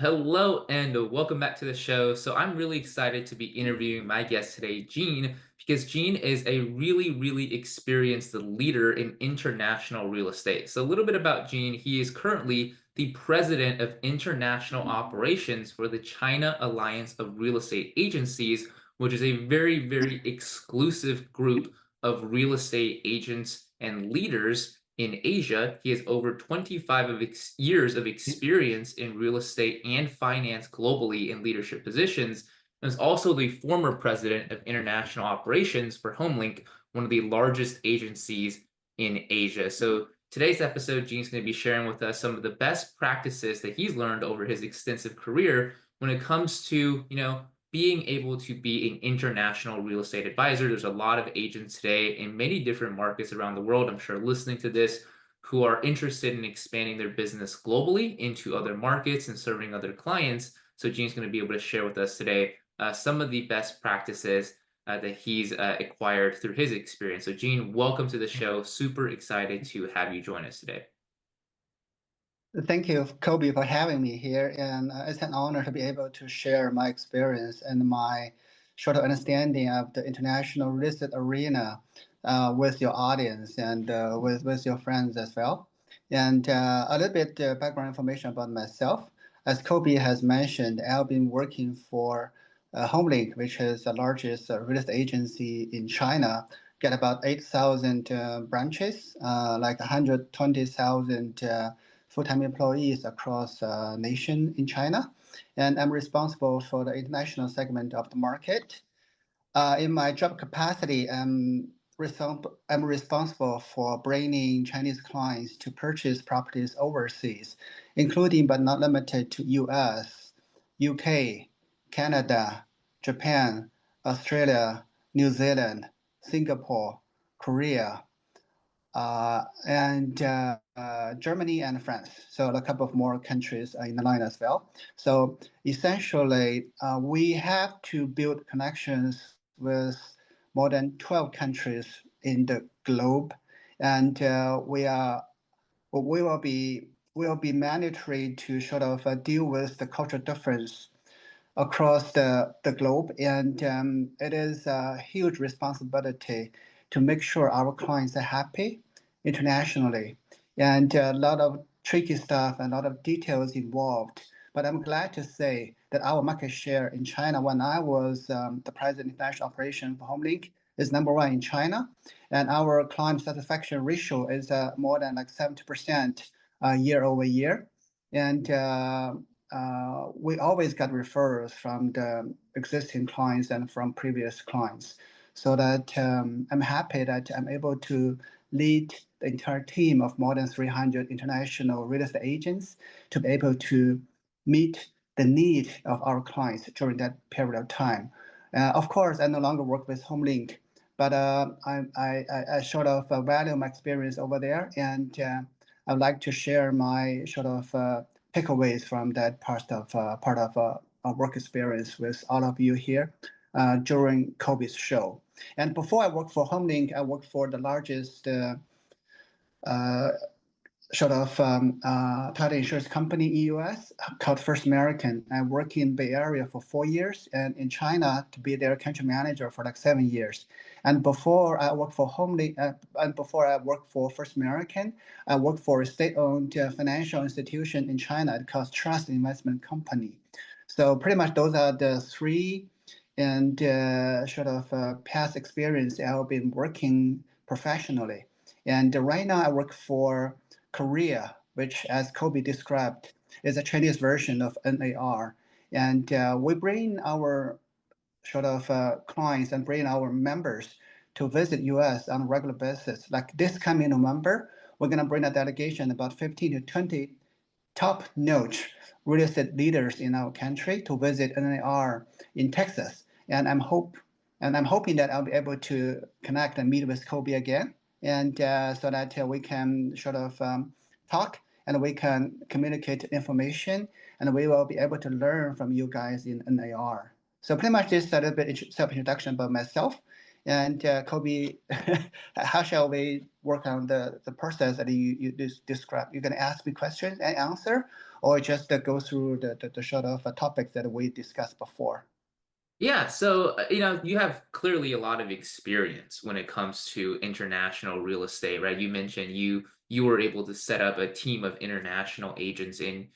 Hello and welcome back to the show. So I'm really excited to be interviewing my guest today, Gene, because Gene is a really experienced leader in international real estate. So a little bit about Gene. He is currently the president of international operations for the China Alliance of Real Estate Agencies, which is a very exclusive group of real estate agents and leaders in Asia. He has over 25 years of experience in real estate and finance globally in leadership positions, and is also the former president of international operations for HomeLink, one of the largest agencies in Asia. So today's episode, Gene's going to be sharing with us some of the best practices that he's learned over his extensive career when it comes to, being able to be an international real estate advisor. There's a lot of agents today in many different markets around the world, I'm sure, listening to this, who are interested in expanding their business globally into other markets and serving other clients. So Gene's going to be able to share with us today some of the best practices that he's acquired through his experience. So Gene, welcome to the show. Super excited to have you join us today. Thank you, Kobe, for having me here. And it's an honor to be able to share my experience and my short understanding of the international real estate arena with your audience and with your friends as well. And a little bit background information about myself. As Kobe has mentioned, I've been working for HomeLink, which is the largest real estate agency in China. Get about 8,000 branches, like 120,000 full-time employees across the nation in China, and I'm responsible for the international segment of the market. In my job capacity, I'm responsible for bringing Chinese clients to purchase properties overseas, including but not limited to US, UK, Canada, Japan, Australia, New Zealand, Singapore, Korea, and Germany and France. So a couple of more countries in the line as well. So essentially, we have to build connections with more than 12 countries in the globe, and we will be mandatory to sort of deal with the cultural difference across the globe. And it is a huge responsibility to make sure our clients are happy internationally. And a lot of tricky stuff and a lot of details involved. But I'm glad to say that our market share in China, when I was the president of international operation for HomeLink, is number one in China. And our client satisfaction ratio is more than like 70% year over year. And we always got referrals from the existing clients and from previous clients. So that I'm happy that I'm able to lead the entire team of more than 300 international real estate agents to be able to meet the need of our clients during that period of time. Of course, I no longer work with HomeLink, but I sort of value my experience over there, and I'd like to share my sort of takeaways from that part of work experience with all of you here during Kobe's show. And before I worked for HomeLink, I worked for the largest uh, title insurance company in U.S. called First American. I worked in Bay Area for 4 years and in China to be their country manager for like 7 years. And before I worked for HomeLink, and before I worked for First American, I worked for a state-owned financial institution in China called Trust Investment Company. So pretty much those are the three and past experience I've been working professionally. And right now I work for Korea, which, as Kobe described, is a Chinese version of NAR. And we bring our clients and bring our members to visit US on a regular basis. Like this coming November, we're going to bring a delegation about 15 to 20 top-notch real estate leaders in our country to visit NAR in Texas. And I'm hoping that I'll be able to connect and meet with Kobe again, and so that we can talk and we can communicate information, and we will be able to learn from you guys in NAR. So pretty much this is a little bit self-introduction about myself. And Kobe, how shall we work on the process that you described? You're going to ask me questions and answer, or just go through the sort of topics that we discussed before? Yeah, so you have clearly a lot of experience when it comes to international real estate, right? You mentioned you were able to set up a team of international agents in,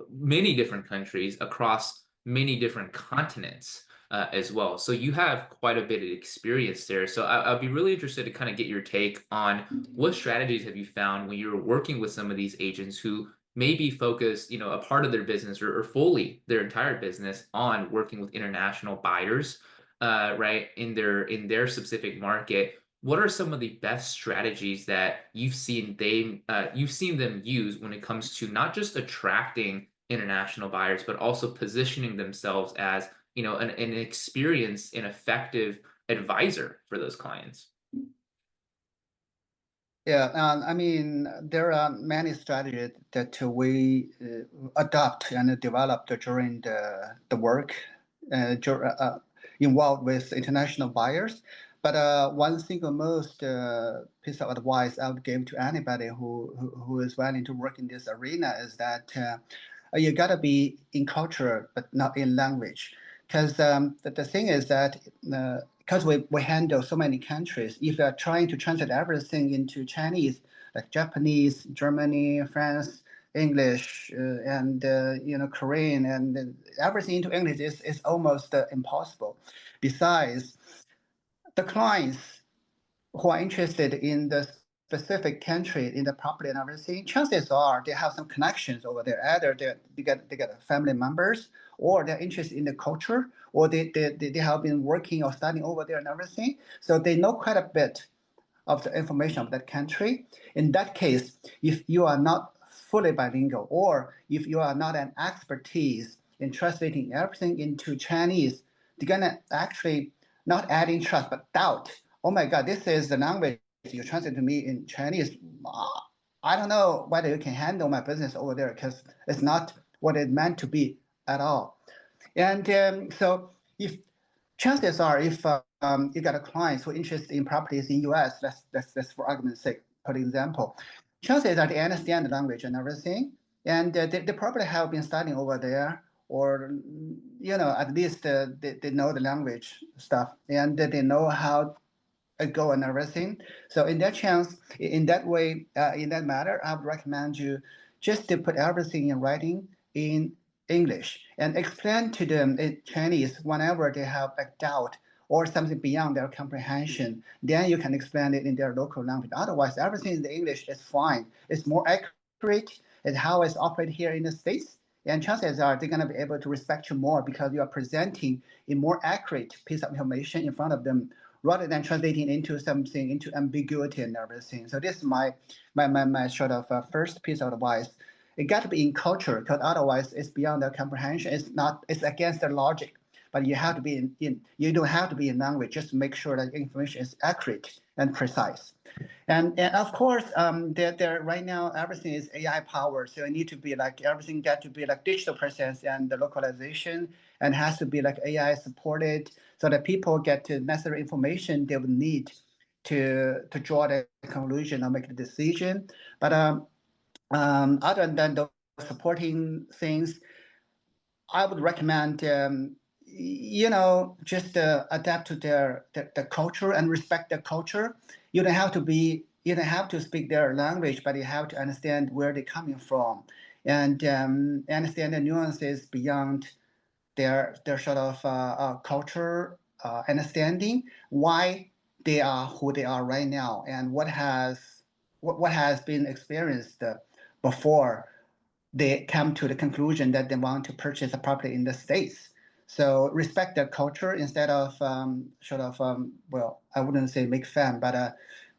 many different countries across many different continents as well. So you have quite a bit of experience there. So I'd be really interested to kind of get your take on what strategies have you found when you're working with some of these agents who maybe focus, a part of their business or fully their entire business on working with international buyers, right, in their specific market. What are some of the best strategies that you've seen them use when it comes to not just attracting international buyers, but also positioning themselves as, an experienced and effective advisor for those clients? Yeah, I mean, there are many strategies that we adopt and developed during the work involved with international buyers. But one single most piece of advice I would give to anybody who is willing to work in this arena is that you gotta be in culture, but not in language. Because the thing is that because we handle so many countries, if you are trying to translate everything into Chinese, like Japanese, Germany, France, English, and Korean, and everything into English is almost impossible. Besides, the clients who are interested in the specific country, in the property and everything, chances are they have some connections over there. Either they get family members, or they're interested in the culture, or they have been working or studying over there and everything. So they know quite a bit of the information of that country. In that case, if you are not fully bilingual, or if you are not an expertise in translating everything into Chinese, they're gonna actually not add interest but doubt. Oh my God, this is the language you translate to me in Chinese. I don't know whether you can handle my business over there because it's not what it meant to be at all. And so if chances are, if you got a client who interested in properties in US, that's for argument's sake, for example, chances are they understand the language and everything, and they probably have been studying over there, or at least they know the language stuff, and they know how go and everything. So in that chance, in that way, in that matter, I would recommend you just to put everything in writing in English and explain to them in Chinese whenever they have a doubt or something beyond their comprehension. Then you can explain it in their local language. Otherwise, everything in the English is fine. It's more accurate. It's how it's operated here in the States. And chances are they're going to be able to respect you more because you are presenting a more accurate piece of information in front of them rather than translating into something into ambiguity and everything. So this is my sort of first piece of advice. It got to be in culture because otherwise it's beyond their comprehension. It's against their logic. But you have to be you don't have to be in language. Just make sure that information is accurate and precise. And of course, there right now everything is AI powered, so it need to be like everything got to be like digital process and the localization, and has to be like AI supported, so that people get the necessary information they would need to draw the conclusion or make the decision. But other than those supporting things, I would recommend, just adapt to their culture and respect their culture. You don't have to speak their language, but you have to understand where they're coming from, and understand the nuances beyond their sort of culture understanding, why they are who they are right now, and what has been experienced before they come to the conclusion that they want to purchase a property in the States. So respect their culture instead of well, I wouldn't say make fun, but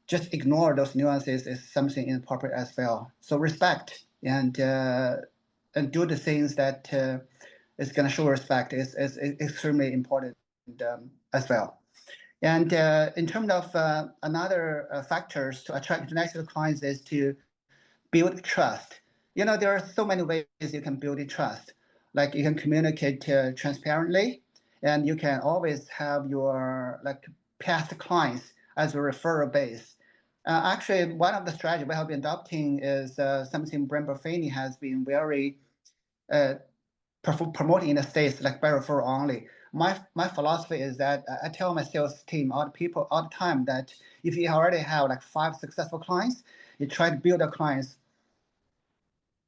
just ignore those nuances is something inappropriate as well. So respect and do the things that is going to show respect is extremely important as well. And in terms of another factors to attract international clients is to build trust. There are so many ways you can build trust. Like you can communicate transparently, and you can always have your like past clients as a referral base. Actually, one of the strategies we have been adopting is something Brent Buffini has been very uh, promoting in the States like by referral only. My philosophy is that I tell my sales team, all the people, all the time that if you already have like 5 successful clients, you try to build the clients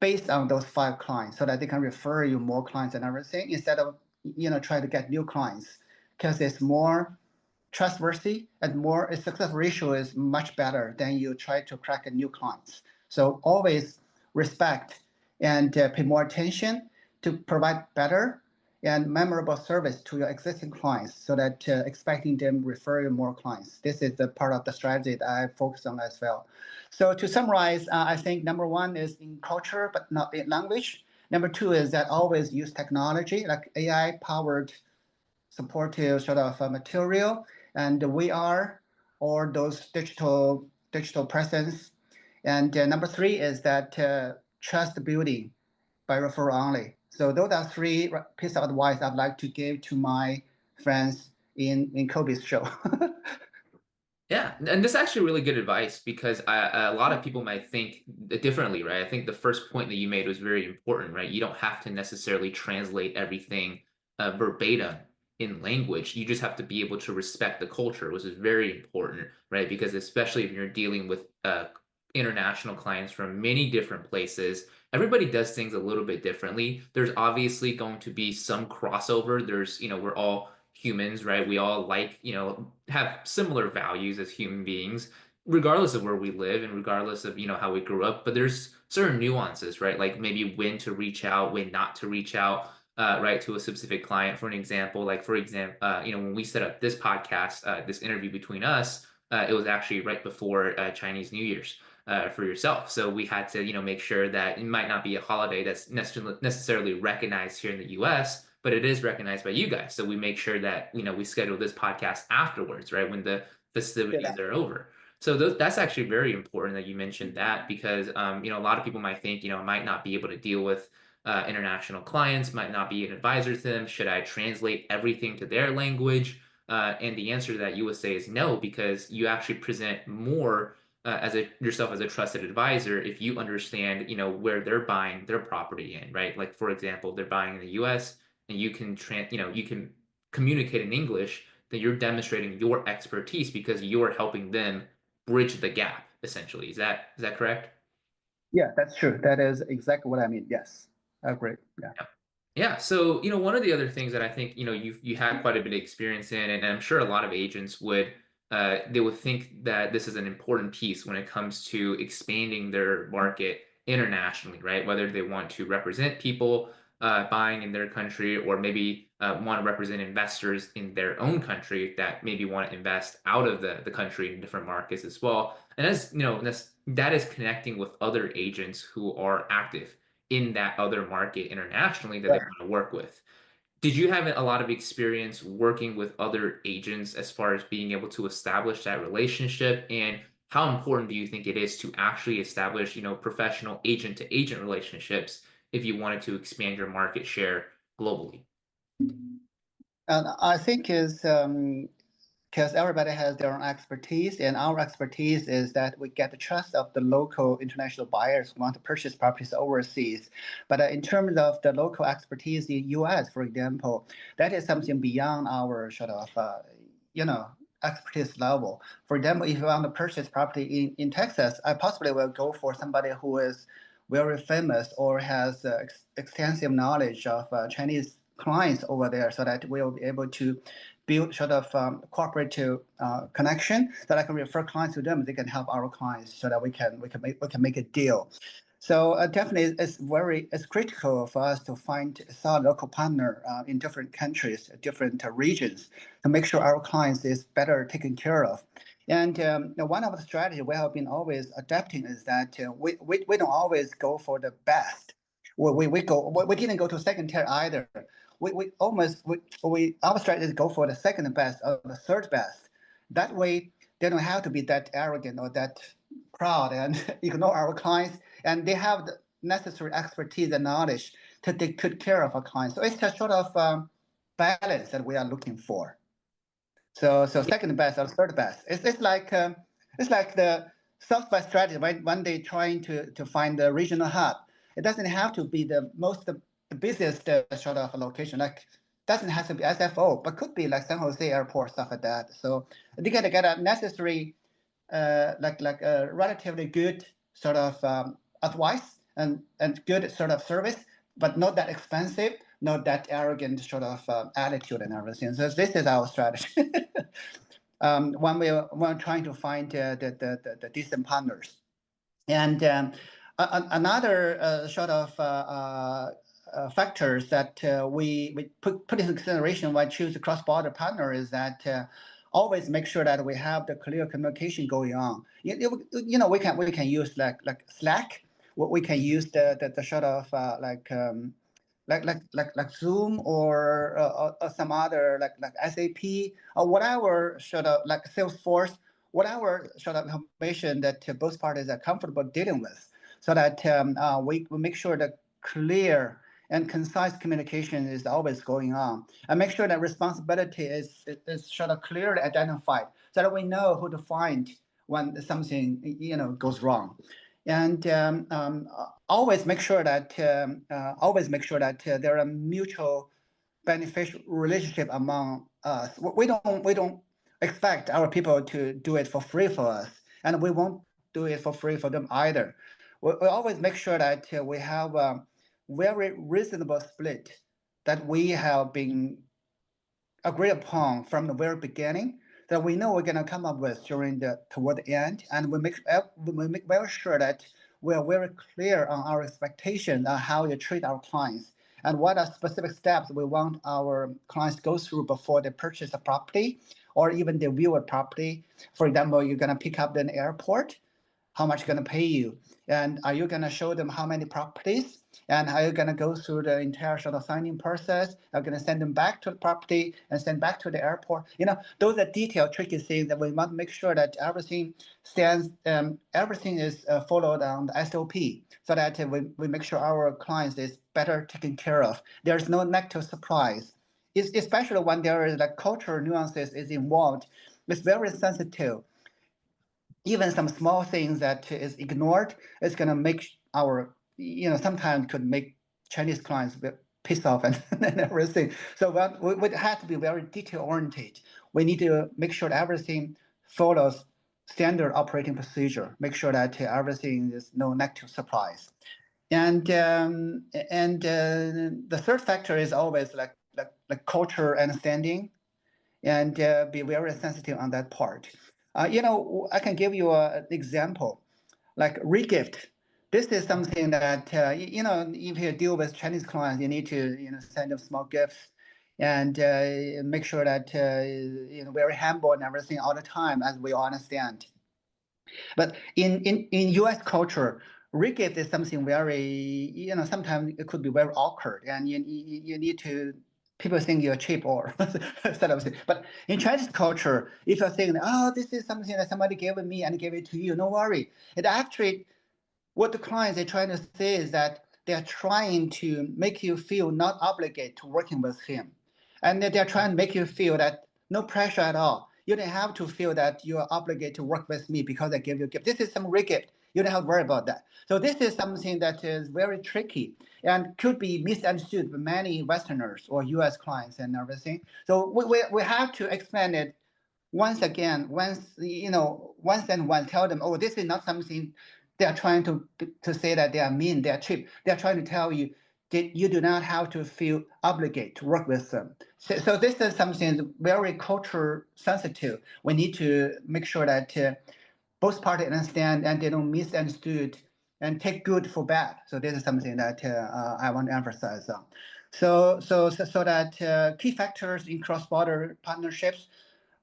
based on those 5 clients so that they can refer you more clients and everything instead of try to get new clients because it's more trustworthy and more its success ratio is much better than you try to crack a new clients. So always respect and pay more attention to provide better and memorable service to your existing clients so that expecting them refer you more clients. This is the part of the strategy that I focus on as well. So to summarize, I think number one is in culture, but not in language. Number two is that always use technology like AI powered supportive sort of material and VR or those digital presence. And number three is that trust building by referral only. So those are three pieces of advice I'd like to give to my friends in Kobe's show. Yeah, and this is actually really good advice because a lot of people might think differently, right? I think the first point that you made was very important, right? You don't have to necessarily translate everything verbatim in language. You just have to be able to respect the culture, which is very important, right? Because especially if you're dealing with international clients from many different places, everybody does things a little bit differently. There's obviously going to be some crossover. We're all humans, right? We all have similar values as human beings, regardless of where we live and regardless of, how we grew up. But there's certain nuances, right? Like maybe when to reach out, when not to reach out, right, to a specific client. For an example, when we set up this podcast, this interview between us, it was actually right before Chinese New Year's. For yourself. So we had to, make sure that it might not be a holiday that's necessarily recognized here in the US, but it is recognized by you guys. So we make sure that, we schedule this podcast afterwards, right? When the festivities are over. So that's actually very important that you mentioned that because, a lot of people might think, might not be able to deal with international clients, might not be an advisor to them. Should I translate everything to their language? And the answer to that you would say is no, because you actually present more yourself as a trusted advisor if you understand where they're buying their property in, right? Like for example, they're buying in the US and you can communicate in English, then you're demonstrating your expertise because you're helping them bridge the gap essentially. Is that correct? Yeah, that's true. That is exactly what I mean. Yes, I agree. Yeah. Yeah, so one of the other things that I think you had quite a bit of experience in, and I'm sure a lot of agents they would think that this is an important piece when it comes to expanding their market internationally, right? Whether they want to represent people buying in their country, or maybe want to represent investors in their own country that maybe want to invest out of the country in different markets as well. And as that is connecting with other agents who are active in that other market internationally that they Right. want to work with. Did you have a lot of experience working with other agents as far as being able to establish that relationship? And how important do you think it is to actually establish, professional agent to agent relationships if you wanted to expand your market share globally? And I think is because everybody has their own expertise, and our expertise is that we get the trust of the local international buyers who want to purchase properties overseas. But in terms of the local expertise in U.S., for example, that is something beyond our sort of you know expertise level. For example, if you want to purchase property in Texas, I possibly will go for somebody who is very famous or has extensive knowledge of Chinese clients over there so that we'll be able to build sort of cooperative connection that I can refer clients to them. They can help our clients so that we can make a deal. So definitely, it's critical for us to find a solid local partner in different countries, different regions, to make sure our clients is better taken care of. And one of the strategies we have been always adapting is that we don't always go for the best. We didn't go to second tier either. We almost we our strategy is go for the second best or the third best. That way, they don't have to be that arrogant or that proud and ignore our clients, and they have the necessary expertise and knowledge to take good care of our clients. So it's a sort of balance that we are looking for. So second best or third best. It's like the Southwest strategy, right? When they trying to find the regional hub, it doesn't have to be the the busiest sort of location. Like doesn't have to be SFO, but could be like San Jose Airport, stuff like that. So they gotta get a necessary, like a relatively good sort of advice and good sort of service, but not that expensive, not that arrogant sort of attitude and everything. So this is our strategy. When we're trying to find the decent partners. And another sort of factors that we put into consideration when choose a cross-border partner is that always make sure that we have the clear communication going on. We can use like Slack. We can use the sort of like Zoom or some other like SAP or whatever sort of like Salesforce, whatever sort of information that both parties are comfortable dealing with, so that we make sure that clear and concise communication is always going on, and make sure that responsibility is sort of clearly identified, so that we know who to find when something goes wrong. And always make sure that there are mutual beneficial relationship among us. We don't expect our people to do it for free for us, and we won't do it for free for them either. We always make sure that we have a very reasonable split that we have been agreed upon from the very beginning, that we know we're going to come up with toward the end, and we make very sure that we are very clear on our expectations on how we treat our clients and what are specific steps we want our clients to go through before they purchase a property or even they view a property. For example, you're going to pick up an airport, how much going to pay you, and are you going to show them how many properties, and are you going to go through the entire sort of signing process, are you going to send them back to the property and send back to the airport. Those are detailed tricky things that we must make sure that everything is followed on the SOP, so that we make sure our clients is better taken care of. There's no negative surprise. Especially when there is like cultural nuances is involved. It's very sensitive. Even some small things that is ignored is going to make sometimes could make Chinese clients piss off and everything. So we have to be very detail oriented. We need to make sure that everything follows standard operating procedure. Make sure that everything is no negative surprise. And the third factor is always like culture understanding, and be very sensitive on that part. I can give you an example, like regift. This is something that if you deal with Chinese clients, you need to send them small gifts, and make sure that very humble and everything all the time, as we all understand. But in U.S. culture, regift is something very, sometimes it could be very awkward, and you need to, people think you're cheap or sort of thing. But in Chinese culture, if you're saying, oh, this is something that somebody gave me and gave it to you, no worry. It actually, what the clients are trying to say is that they are trying to make you feel not obligated to working with him. And they're trying to make you feel that no pressure at all. You don't have to feel that you are obligated to work with me because I gave you a gift. This is some gift. You don't have to worry about that. So this is something that is very tricky and could be misunderstood by many Westerners or US clients and everything. So we have to explain it once again, once and once, tell them, oh, this is not something they are trying to say that they are mean, they are cheap. They are trying to tell you that you do not have to feel obligated to work with them. So this is something very culture sensitive. We need to make sure that both parties understand and they don't misunderstood and take good for bad. So this is something that I want to emphasize on. So that key factors in cross-border partnerships,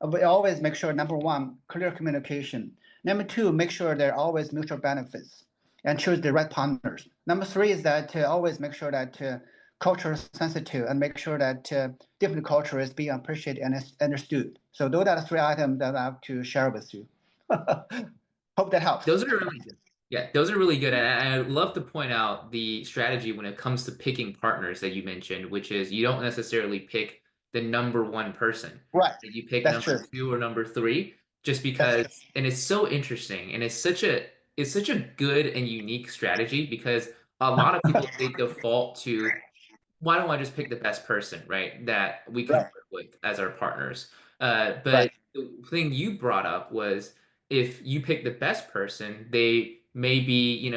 we always make sure, number one, clear communication. Number two, make sure there are always mutual benefits and choose the right partners. Number three is that always make sure that culture is sensitive and make sure that different culture is being appreciated and understood. So those are the three items that I have to share with you. Hope that helps. Those are really good. Yeah, those are really good. And I love to point out the strategy when it comes to picking partners that you mentioned, which is you don't necessarily pick the number one person. Right. You pick That's number true. two or number three, just That's true. because, and it's so interesting, and it's such a good and unique strategy because a lot of people they default to why don't I just pick the best person, right, that we can Right, work with as our partners? right, But the thing you brought up was if you pick the best person, they may be,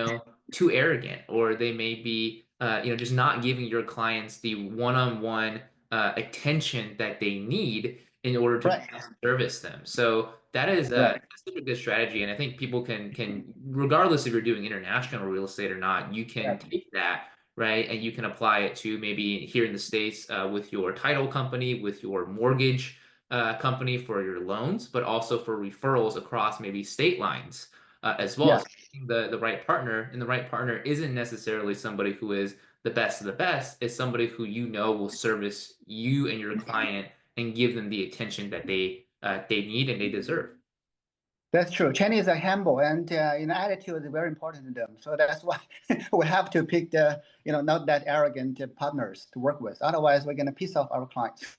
too arrogant, or they may be, just not giving your clients the one-on-one attention that they need in order to right, best service them. So that is right. that's such a good strategy, and I think people can regardless if you're doing international real estate or not, you can Right. take that, right? And you can apply it to maybe here in the States with your title company, with your mortgage company for your loans, but also for referrals across maybe state lines as well. Yes. So the right partner, and the right partner isn't necessarily somebody who is the best of the best. It's somebody who will service you and your client and give them the attention that they need and they deserve. That's true. Chinese are humble, and attitude is very important to them. So that's why we have to pick the not that arrogant partners to work with. Otherwise, we're gonna piss off our clients.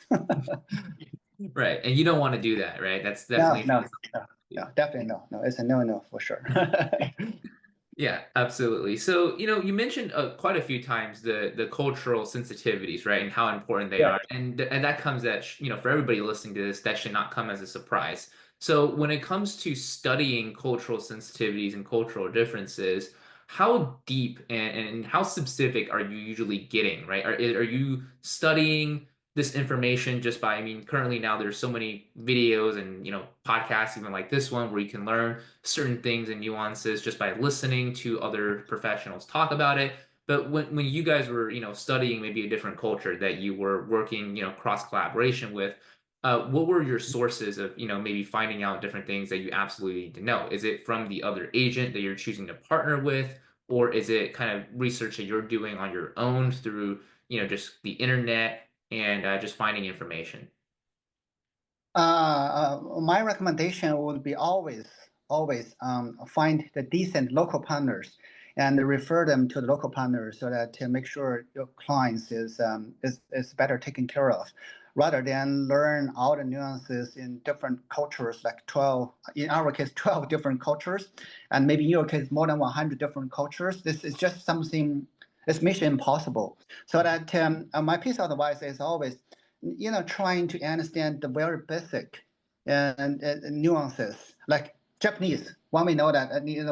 Right. And you don't want to do that, right? That's No, definitely no, no, no, definitely no, no. It's a no, no for sure. Yeah, absolutely. So, you mentioned quite a few times the cultural sensitivities, right, and how important they Yeah. are, and that comes at for everybody listening to this, that should not come as a surprise. So, when it comes to studying cultural sensitivities and cultural differences, how deep and how specific are you usually getting, right? Are you studying this information just by, I mean, currently now there's so many videos and podcasts, even like this one, where you can learn certain things and nuances just by listening to other professionals talk about it. But when you guys were, studying maybe a different culture that you were working, cross collaboration with, what were your sources of, maybe finding out different things that you absolutely need to know? Is it from the other agent that you're choosing to partner with, or is it kind of research that you're doing on your own through, just the internet and just finding information? My recommendation would be always find the decent local partners and refer them to the local partners so that to make sure your clients is better taken care of, rather than learn all the nuances in different cultures, like 12, in our case, 12 different cultures, and maybe in your case, more than 100 different cultures. This is just something, it's mission impossible. So that my piece of advice is always trying to understand the very basic and nuances. Like Japanese, one we know that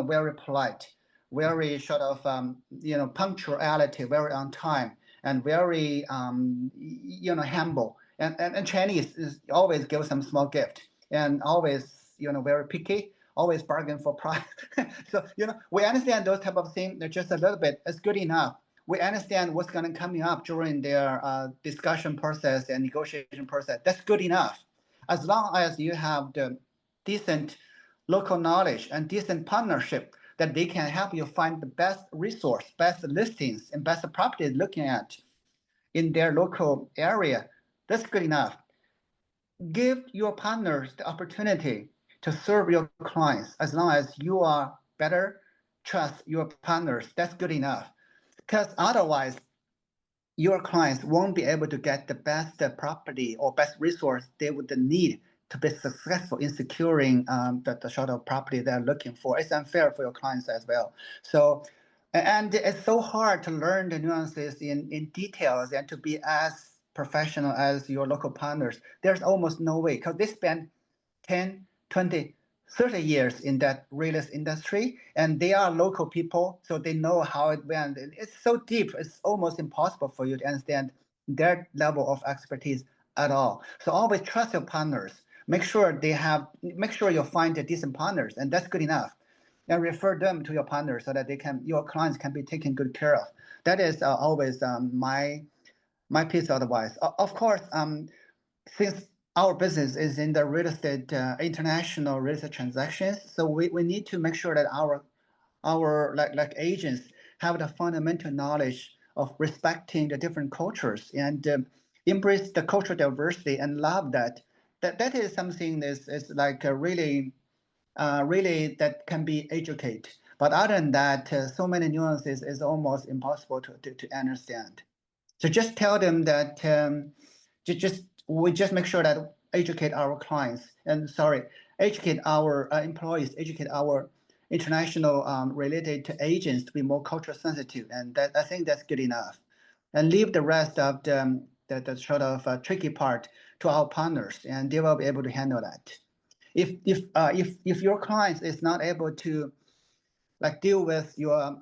very polite, very sort of punctuality, very on time, and very humble. And Chinese is always give some small gift and always very picky. Always bargain for price. So we understand those type of things. They're just a little bit. It's good enough. We understand what's going to coming up during their discussion process and negotiation process. That's good enough, as long as you have the decent local knowledge and decent partnership that they can help you find the best resource, best listings, and best properties looking at in their local area. That's good enough. Give your partners the opportunity to serve your clients as long as you are better, trust your partners. That's good enough. Because otherwise, your clients won't be able to get the best property or best resource they would need to be successful in securing the sort of property they're looking for. It's unfair for your clients as well. So, and it's so hard to learn the nuances in details and to be as professional as your local partners. There's almost no way because they spend 10, 20, 30 years in that real estate industry, and they are local people, so they know how it went. It's so deep, it's almost impossible for you to understand their level of expertise at all. So always trust your partners. Make sure you find the decent partners, and that's good enough. And refer them to your partners so that your clients can be taken good care of. That is always my piece of advice. Of course, since our business is in the real estate, international real estate transactions, so we need to make sure that our like agents have the fundamental knowledge of respecting the different cultures and embrace the cultural diversity and love that. That is something is like really that can be educated. But other than that, so many nuances is almost impossible to understand. So just tell them that just we just make sure that educate our clients and sorry, educate our employees, educate our international related agents to be more culture sensitive, and that I think that's good enough. and leave the rest of the sort of tricky part to our partners, and they will be able to handle that. If your client is not able to like deal with your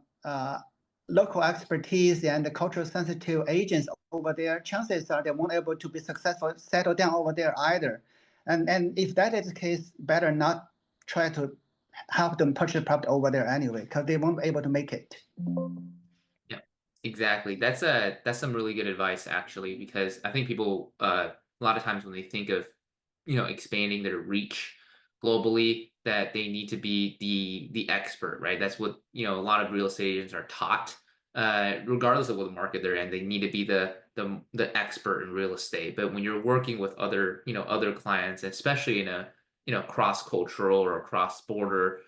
local expertise and the cultural sensitive agents over there, chances are they won't able to be successful settle down over there either. And if that is the case, better not try to help them purchase property over there anyway, because they won't be able to make it. Yeah, exactly. That's some really good advice actually, because I think people a lot of times when they think of expanding their reach globally, that they need to be the expert, right? That's what a lot of real estate agents are taught. Regardless of what market they're in, they need to be the expert in real estate. But when you're working with other clients, especially in a cross cultural or a cross border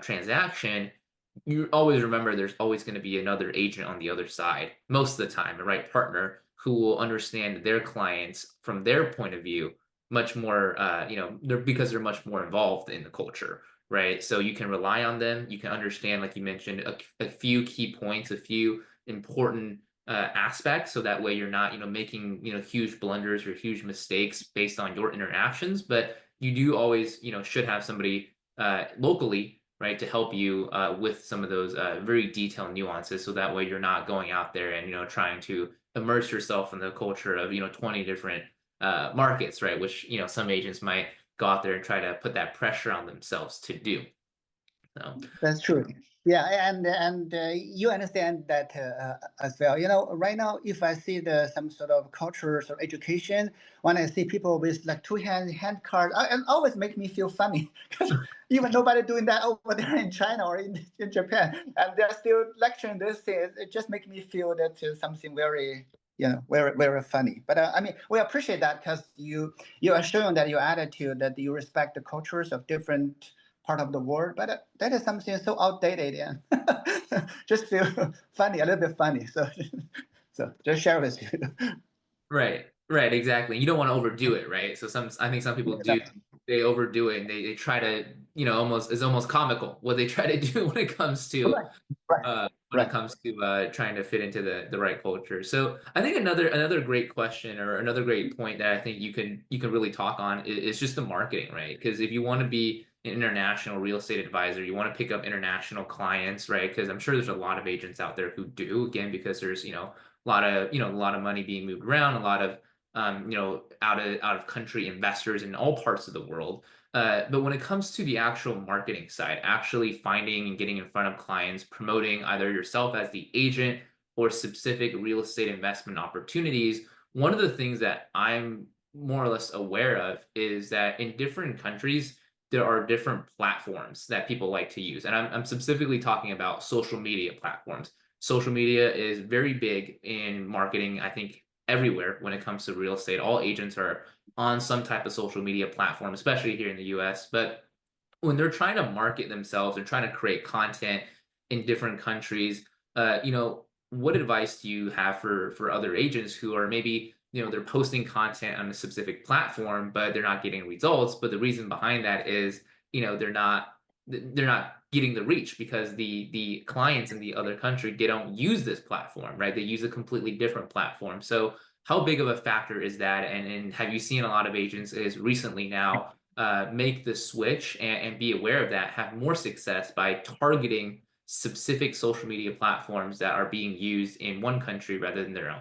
transaction, you always remember there's always going to be another agent on the other side, most of the time, a right partner who will understand their clients from their point of view much more, they're because they're much more involved in the culture, right? So you can rely on them. You can understand, like you mentioned, a few key points, a few important aspects, so that way you're not, making, huge blunders or huge mistakes based on your interactions. But you do always, should have somebody locally, right, to help you with some of those very detailed nuances, so that way you're not going out there and trying to immerse yourself in the culture of 20 different markets, right? Which some agents might go out there and try to put that pressure on themselves to do. So That's true. Yeah, and you understand that as well. Right now, if I see the some sort of culture or education, when I see people with like two hand cards, it always make me feel funny because even nobody doing that over there in China or in Japan, and they're still lecturing this thing. It just makes me feel that something very very funny. But I mean, we appreciate that because you are showing that your attitude that you respect the cultures of different part of the world, but that is something so outdated and just feel funny, a little bit funny. So just share with you. right, exactly. You don't want to overdo it, right? So I think some people do, they overdo it and they try to, almost it's almost comical what they try to do Right, right, when it right. comes to trying to fit into the right culture. So I think another great question or another great point that I think you can really talk on is just the marketing, right? Because if you want to be an international real estate advisor, you want to pick up international clients, right? Because I'm sure there's a lot of agents out there who do, again, because there's a lot of money being moved around, a lot of out of country investors in all parts of the world. But when it comes to the actual marketing side, actually finding and getting in front of clients, promoting either yourself as the agent or specific real estate investment opportunities, one of the things that I'm more or less aware of is that in different countries, there are different platforms that people like to use. And I'm specifically talking about social media platforms. Social media is very big in marketing, I think, everywhere when it comes to real estate. All agents are on some type of social media platform, especially here in the US. But when they're trying to market themselves, they're trying to create content in different countries. What advice do you have for other agents who are maybe they're posting content on a specific platform, but they're not getting results? But the reason behind that is they're not getting the reach because the clients in the other country, they don't use this platform, right? They use a completely different platform. So how big of a factor is that? And have you seen a lot of agents is recently now make the switch and be aware of that, have more success by targeting specific social media platforms that are being used in one country rather than their own?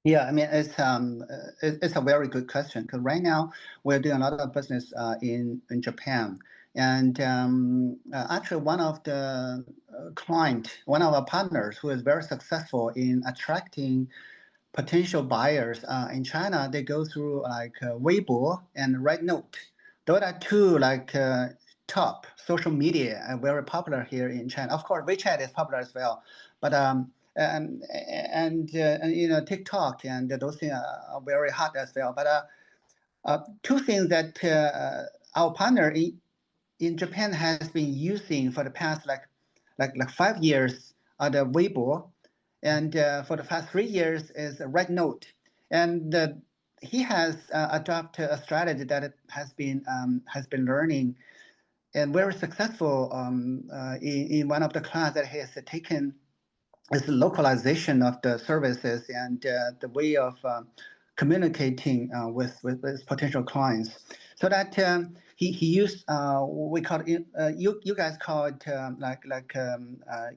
Yeah, I mean it's a very good question because right now we're doing a lot of business in Japan, and actually one of the one of our partners who is very successful in attracting potential buyers in China, they go through like Weibo and Note. Those are two like top social media and very popular here in China. Of course, WeChat is popular as well, but and TikTok and those things are very hot as well. But two things that our partner in Japan has been using for the past like 5 years are the Weibo, and for the past 3 years is Note, and he has adopted a strategy that it has been learning and very successful in one of the class that he has taken is localization of the services and the way of communicating with potential clients. So that he used we call it you guys call it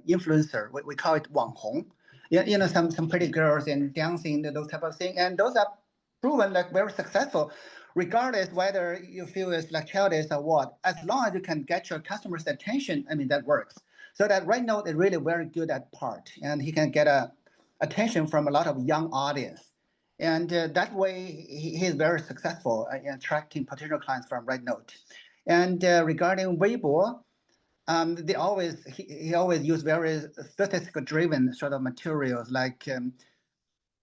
influencer. We call it 网红. Some pretty girls and dancing those type of things, and those are proven like very successful, regardless whether you feel it's like childish or what. As long as you can get your customers' attention, I mean that works. So that right now is really very good at part, and he can get attention from a lot of young audience, and that way he is very successful in attracting potential clients from Right Note. And regarding Weibo, he always use very statistical driven sort of materials like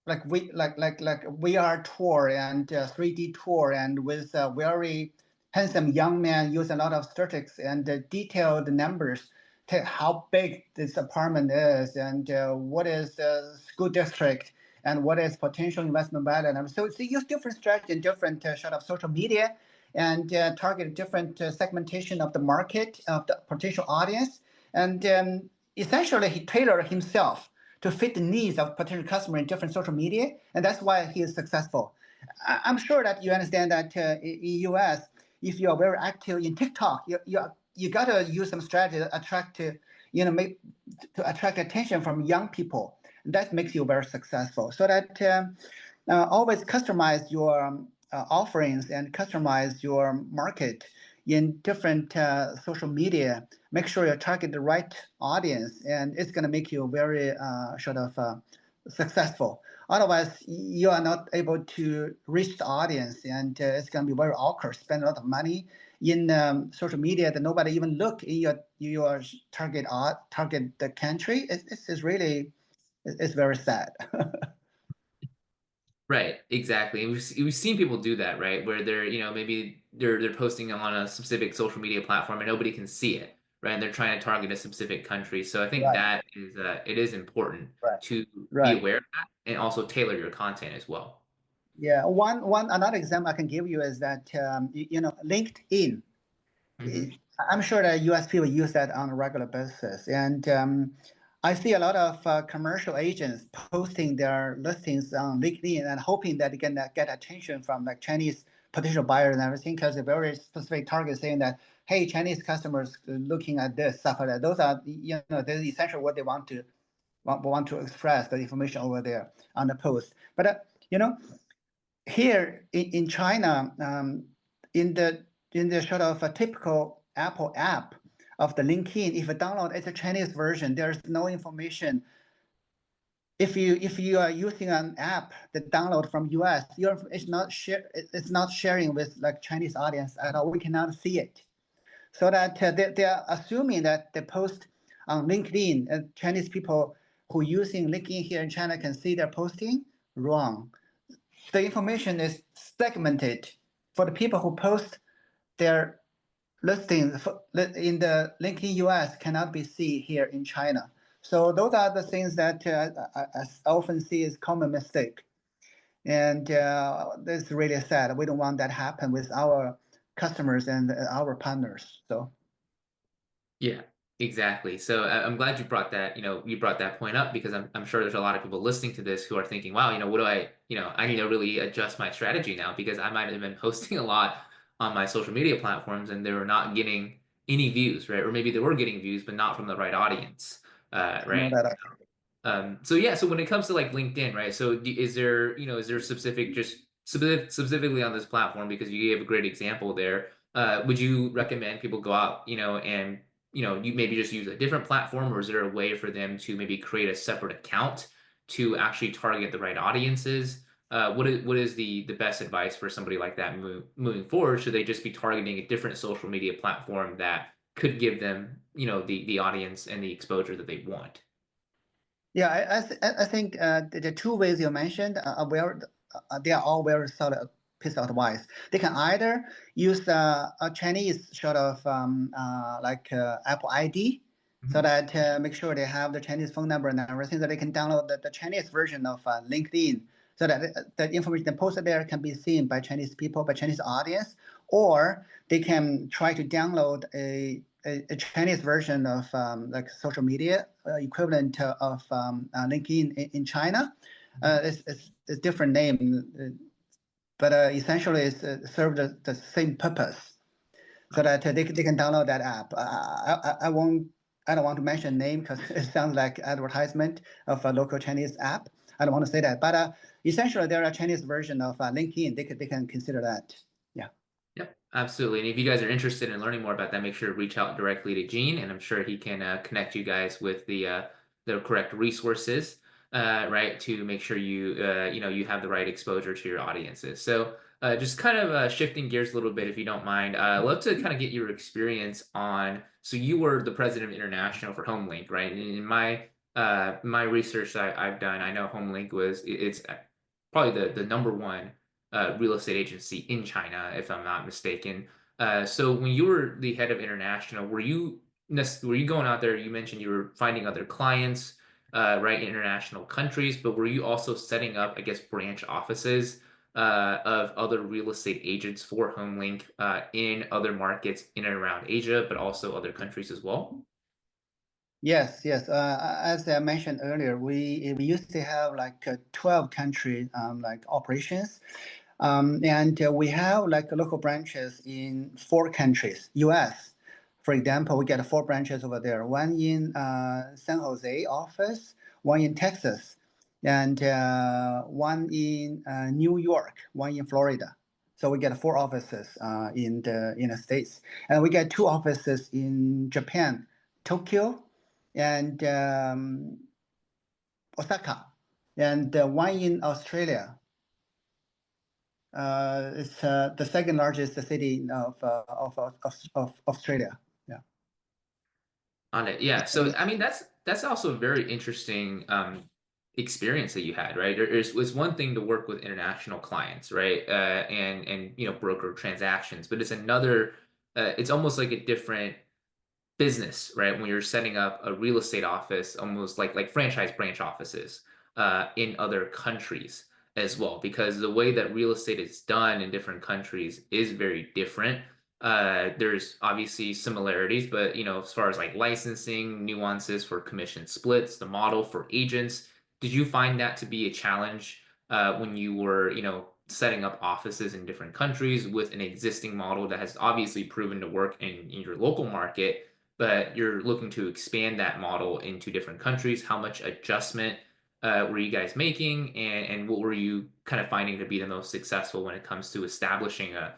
VR tour and 3D tour, and with a very handsome young man use a lot of statistics and detailed numbers to how big this apartment is and what is the school district and what is potential investment value. And so use different strategy and different sort of social media and target different segmentation of the market of the potential audience. And essentially, he tailored himself to fit the needs of potential customer in different social media, and that's why he is successful. I'm sure that you understand that in US, if you are very active in TikTok, you gotta use some strategy to attract make to attract attention from young people. That makes you very successful. So that always customize your offerings and customize your market in different social media. Make sure you target the right audience, and it's going to make you very sort of successful. Otherwise, you are not able to reach the audience, and it's going to be very awkward. Spend a lot of money in social media that nobody even look in your target the country. It's really it's very sad. Right, exactly. And we've seen people do that, right? Where they're, maybe they're posting on a specific social media platform and nobody can see it, right? And they're trying to target a specific country. So I think Right, that is it is important right, to be right. aware of that and also tailor your content as well. Yeah, one another example I can give you is that LinkedIn. Hmm. I'm sure that U.S. people use that on a regular basis, and I see a lot of commercial agents posting their listings on LinkedIn and hoping that they can get attention from like Chinese potential buyers and everything, because a very specific target saying that, hey, Chinese customers looking at this stuff like that. Those are this is essentially what they want to express the information over there on the post. But you know here in China, in the sort of a typical Apple app of the LinkedIn, if you download it's a Chinese version, there's no information. If you are using an app that download from US, it's not sharing with like Chinese audience at all. We cannot see it. So that they are assuming that the post on LinkedIn, Chinese people who using LinkedIn here in China can see their posting. Wrong. The information is segmented for the people who post their listings in the LinkedIn US cannot be seen here in China. So those are the things that I often see as common mistake, and it's really sad. We don't want that happen with our customers and our partners. So Yeah, exactly. So I'm glad you brought that, you brought that point up because I'm sure there's a lot of people listening to this who are thinking, wow, what do I need to really adjust my strategy now because I might have been posting a lot on my social media platforms and they were not getting any views, right? Or maybe they were getting views, but not from the right audience, I know right? that. So yeah, so when it comes to like LinkedIn, right? So is there, is there specifically on this platform because you gave a great example there. Would you recommend people go out, and you maybe just use a different platform, or is there a way for them to maybe create a separate account to actually target the right audiences? What is the best advice for somebody like that moving forward? Should they just be targeting a different social media platform that could give them, the audience and the exposure that they want? Yeah, I think the two ways you mentioned they are all very solid piece of advice. They can either use a Chinese sort of Apple ID, so Mhm. that make sure they have the Chinese phone number and everything, that they can download the Chinese version of LinkedIn, so that the information they posted there can be seen by Chinese people, by Chinese audience, or they can try to download a a Chinese version of like social media equivalent of LinkedIn in China. It's a different name, but essentially it's serve the same purpose so that they can download that app. I won't. I don't want to mention name because it sounds like advertisement of a local Chinese app. I don't want to say that, but essentially there are Chinese version of LinkedIn. They can consider that. Yeah. Yep, absolutely. And if you guys are interested in learning more about that, make sure to reach out directly to Gene, and I'm sure he can connect you guys with the correct resources, right, to make sure you have the right exposure to your audiences. So just kind of shifting gears a little bit, if you don't mind, I'd love to kind of get your experience on. So you were the president of international for HomeLink, right? And in my research that I've done, I know HomeLink it's probably the number one real estate agency in China, if I'm not mistaken. So when you were the head of international, were you going out there? You mentioned you were finding other clients, right, in international countries, but were you also setting up, I guess, branch offices of other real estate agents for HomeLink in other markets in and around Asia, but also other countries as well? Yes, yes. As I mentioned earlier, we used to have like 12 country like operations, and we have like local branches in four countries. U.S., for example, we get four branches over there. One in San Jose office, one in Texas, and one in New York, one in Florida. So we get four offices in the States, and we get two offices in Japan, Tokyo and Osaka, and one in Australia. It's the second largest city of Australia. Yeah. On it. Yeah. So I mean that's also a very interesting experience that you had, right? It's one thing to work with international clients, right? And broker transactions, but it's another it's almost like a different business, right? When you're setting up a real estate office, almost like franchise branch offices in other countries as well, because the way that real estate is done in different countries is very different. There's obviously similarities, but as far as like licensing, nuances for commission splits, the model for agents, did you find that to be a challenge when you were, setting up offices in different countries with an existing model that has obviously proven to work in your local market? But you're looking to expand that model into different countries. How much adjustment were you guys making, and what were you kind of finding to be the most successful when it comes to establishing a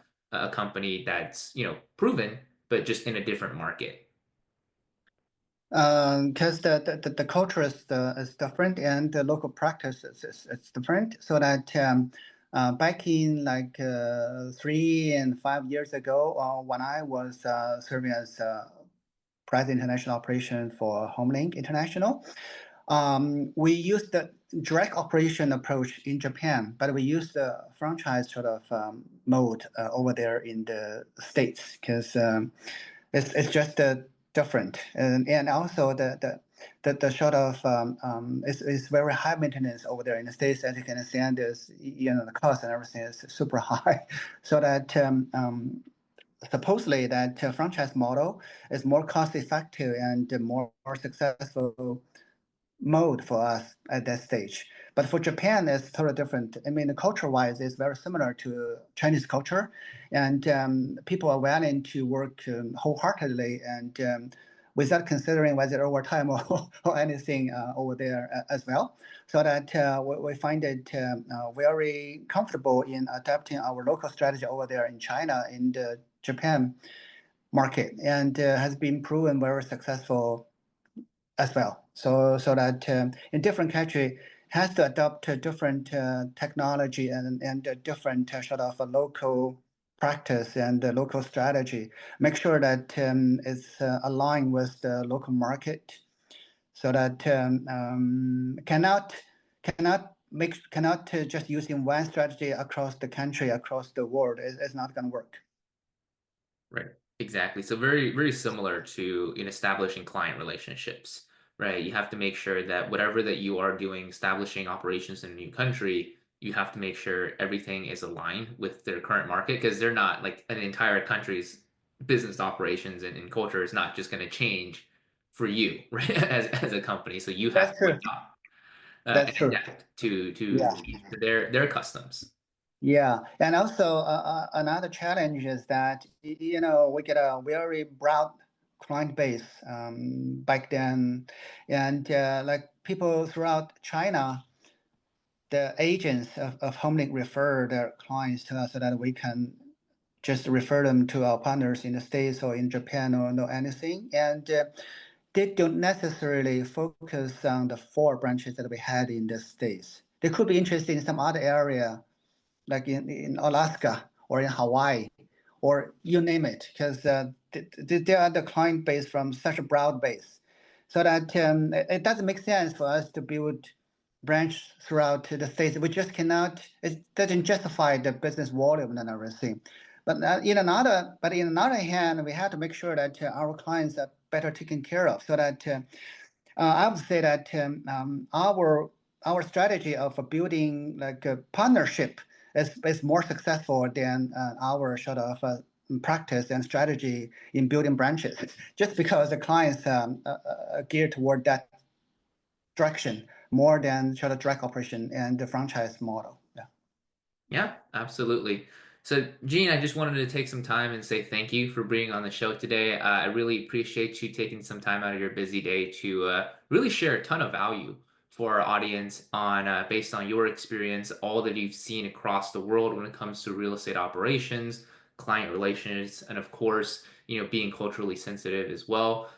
company that's proven, but just in a different market? Because the culture is different and the local practice is different. So that back in like 3 and 5 years ago, when I was serving as president international operation for HomeLink International, we used the direct operation approach in Japan, but we used the franchise sort of mode over there in the States because it's just different, and also the sort of it's very high maintenance over there in the States. As you can understand, is the cost and everything is super high, so that supposedly that franchise model is more cost effective and more successful mode for us at that stage. But for Japan, it's totally different. I mean, culture-wise, it's very similar to Chinese culture, and people are willing to work wholeheartedly and without considering whether overtime or anything over there as well. So that we find it very comfortable in adapting our local strategy over there in China, in the Japan market, and has been proven very successful as well. So that in different country has to adopt a different technology and a different sort of a local practice and local strategy. Make sure that it's aligned with the local market, so that cannot just using one strategy across the country, across the world. It's not going to work. Right. Exactly. So very, very similar to in establishing client relationships, right? You have to make sure that whatever that you are doing, establishing operations in a new country, you have to make sure everything is aligned with their current market because they're not like an entire country's. business operations and culture is not just going to change for you, right? As a company, so you have That's to true. adopt That's and true. adapt to Yeah. their customs. Yeah, and also another challenge is that we get a very broad client base back then, and like people throughout China, the agents of HomeLink refer their clients to us so that we can just refer them to our partners in the States or in Japan or no anything, and they don't necessarily focus on the four branches that we had in the States. They could be interested in some other area like in Alaska or in Hawaii or you name it, because they are the client base from such a broad base. So that it doesn't make sense for us to build branch throughout the states. We just cannot, it doesn't justify the business volume and everything. But in another hand, we have to make sure that our clients are better taken care of so that I would say that our strategy of building like a partnership is more successful than our sort of practice and strategy in building branches, just because the clients are geared toward that direction more than sort of direct operation and the franchise model. Yeah. Yeah, absolutely. So, Gene, I just wanted to take some time and say thank you for being on the show today. I really appreciate you taking some time out of your busy day to really share a ton of value for our audience on based on your experience, all that you've seen across the world when it comes to real estate operations, client relations, and of course, being culturally sensitive as well.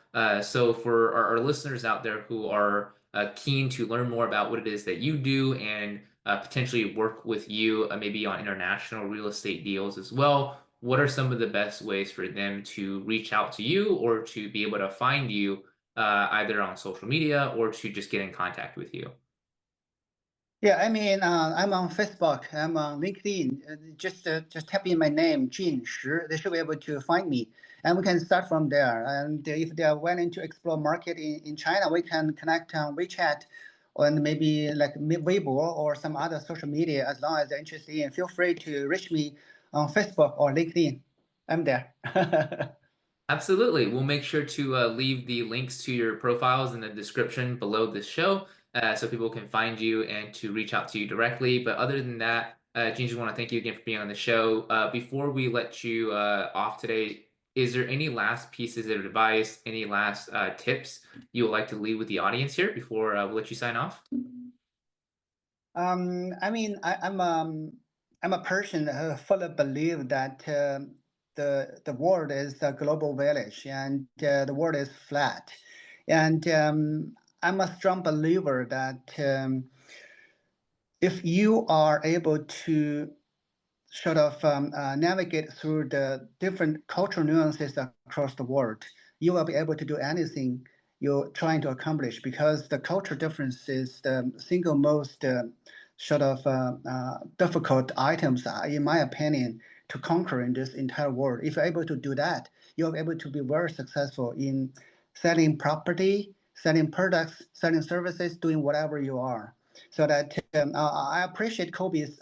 So, for our listeners out there who are keen to learn more about what it is that you do and potentially work with you maybe on international real estate deals as well. What are some of the best ways for them to reach out to you or to be able to find you either on social media or to just get in contact with you? Yeah, I mean, I'm on Facebook, I'm on LinkedIn. Just type in my name, Jin Shi. They should be able to find me, and we can start from there. And if they are willing to explore market in China, we can connect on WeChat, and maybe like Weibo or some other social media. As long as they're interested in, feel free to reach me on Facebook or LinkedIn. I'm there. Absolutely. We'll make sure to leave the links to your profiles in the description below this show so people can find you and to reach out to you directly. But other than that, Gene, just want to thank you again for being on the show. Before we let you off today, is there any last pieces of advice, any last tips you would like to leave with the audience here before we let you sign off? I mean, I'm a person who fully believe that the world is a global village and the world is flat, and I'm a strong believer that if you are able to sort of navigate through the different cultural nuances across the world, you will be able to do anything you're trying to accomplish because the cultural difference is the single most sort of difficult items, in my opinion, to conquer in this entire world. If you're able to do that, you'll be able to be very successful in selling property, selling products, selling services, doing whatever you are. So that I appreciate Kobe's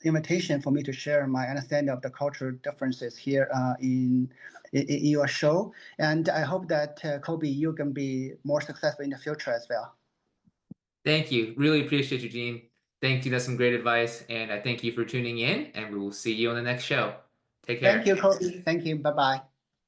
invitation for me to share my understanding of the cultural differences here in your show, and I hope that Kobe, you can be more successful in the future as well. Thank you. Really appreciate you, Gene. Thank you. That's some great advice. And I thank you for tuning in, and we will see you on the next show. Take Thank care. you, Kobe. Thank you. Bye bye.